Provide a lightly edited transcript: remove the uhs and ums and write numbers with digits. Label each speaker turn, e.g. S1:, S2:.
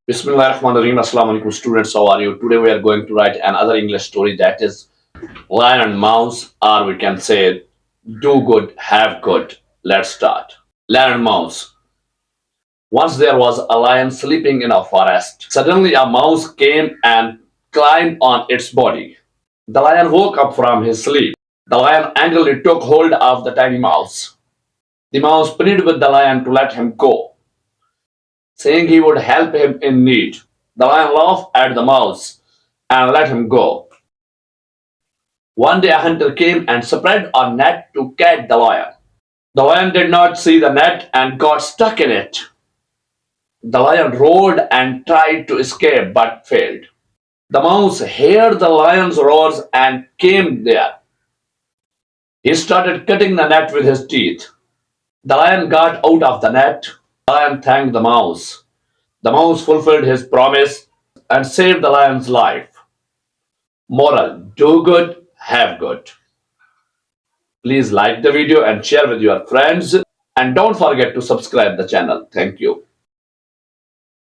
S1: Bismillahirrahmanirrahim. Assalamu alaikum students. How are you? Today we are going to write another English story, that is Lion and Mouse, or we can say do good, have good. Let's start. Lion and Mouse. Once there was a lion sleeping in a forest. Suddenly a mouse came and climbed on its body. The lion woke up from his sleep. The lion angrily took hold of the tiny mouse. The mouse pleaded with the lion to let him go, saying he would help him in need. The lion laughed at the mouse and let him go. One day a hunter came and spread a net to catch the lion. The lion did not see the net and got stuck in it. The lion roared and tried to escape but failed. The mouse heard the lion's roars and came there. He started cutting the net with his teeth. The lion got out of the net. The lion thanked the mouse. The mouse fulfilled his promise and saved the lion's life. Moral: do good, have good. Please like the video and share with your friends. And don't forget to subscribe the channel. Thank you.